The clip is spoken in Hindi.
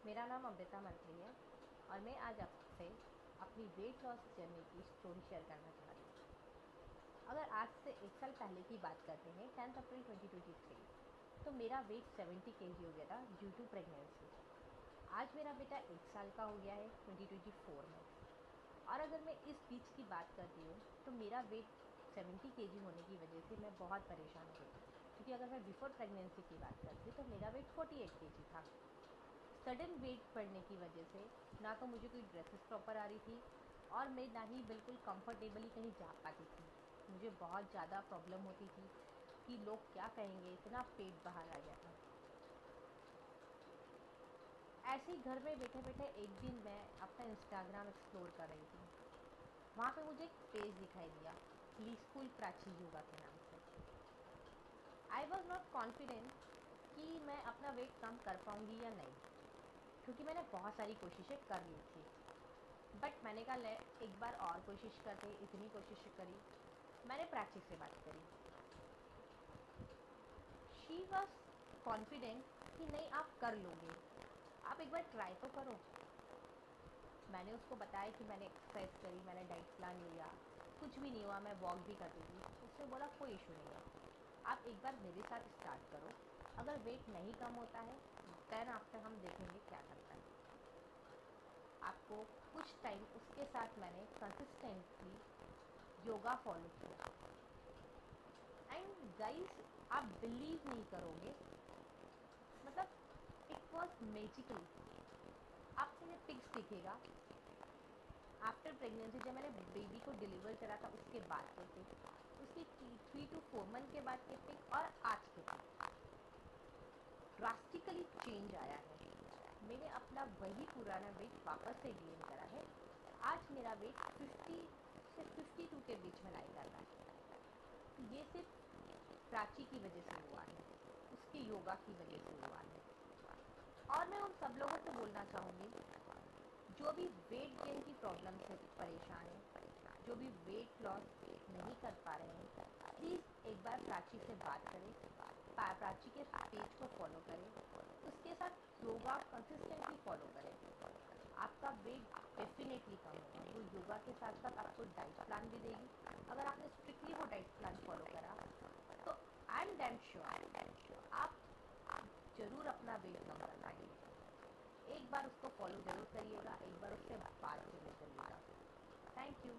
मेरा नाम अमृता मंत्री है और मैं आज आपसे अपनी वेट लॉस जर्नी की स्टोरी शेयर करना चाह रही हूँ। अगर आज से 1 साल पहले की बात करते हैं 10 अप्रैल 2023, तो मेरा वेट 70 kg हो गया था ड्यू टू प्रेगनेंसी। आज मेरा बेटा 1 साल का हो गया है 2024 में। और अगर मैं इस बीच की बात करती हूँ तो मेरा वेट 70 kg होने की वजह से मैं बहुत परेशान हुई, क्योंकि अगर मैं बिफोर प्रेगनेंसी की बात करती तो मेरा वेट 48 kg था। सडन वेट बढ़ने की वजह से ना तो मुझे कोई ड्रेसेस प्रॉपर आ रही थी और मैं ना ही बिल्कुल कंफर्टेबली कहीं जा पाती थी। मुझे बहुत ज़्यादा प्रॉब्लम होती थी कि लोग क्या कहेंगे, इतना पेट बाहर आ गया था। ऐसे ही घर में बैठे बैठे एक दिन मैं अपना इंस्टाग्राम एक्सप्लोर कर रही थी। वहाँ पे मुझे एक पेज दिखाई दिया, प्लीजफुल प्राची योगा के नाम से। आई वॉज नॉट कॉन्फिडेंट कि मैं अपना वेट कम कर पाऊँगी या नहीं, क्योंकि मैंने बहुत सारी कोशिशें कर ली थी। बट मैंने कहा ले एक बार और कोशिश करते, इतनी कोशिश करी। मैंने प्राची से बात करी। शी वॉज कॉन्फिडेंट कि नहीं आप कर लोगे, आप एक बार ट्राई तो करो। मैंने उसको बताया कि मैंने एक्सरसाइज करी, मैंने डाइट प्लान लिया, कुछ भी नहीं हुआ, मैं वॉक भी करती थी। उसने बोला कोई इशू नहीं है, आप एक बार मेरे साथ स्टार्ट करो, अगर वेट नहीं कम होता है देन आफ्टर हम देखेंगे क्या करना है। आपको कुछ टाइम उसके साथ मैंने कंसिस्टेंटली योगा फॉलो किया एंड गाइस आप बिलीव नहीं करोगे, मतलब इट वॉज मैजिकल। आपको ने पिक्स दिखेगा आफ्टर प्रेगनेंसी, जब मैंने बेबी को डिलीवर करा था उसके बाद के पिक, उसकी 3 to 4 मंथ के बाद के पिक और आज के पिक, ड्रास्टिकली चेंज आया है। मैंने अपना वही पुराना वेट वापस से गेन करा है। आज मेरा वेट 50 से 52 के बीच में लाई कर रहा है। ये सिर्फ प्राची की वजह से हुआ है, उसके योगा की वजह से हुआ है। और मैं उन सब लोगों से बोलना चाहूँगी जो भी वेट गेन की प्रॉब्लम से परेशान है, जो भी वेट लॉस नहीं कर पा रहे हैं, प्लीज़ एक बार प्राची से बात करें, प्राची के पेज को फॉलो करें, उसके साथ योगा कंसिस्टेंटली फॉलो करें। आपका वेट डेफिनेटली कम होगा। वो योगा के साथ साथ आपको डाइट प्लान भी देगी। अगर आपने स्ट्रिक्टली वो डाइट प्लान फॉलो करा तो आई एम डैम श्योर आप ज़रूर अपना वेट कम कर पाएंगे। एक बार उसको फॉलो ज़रूर करिएगा, एक बार उससे बात ज़रूर करिएगा। Thank you.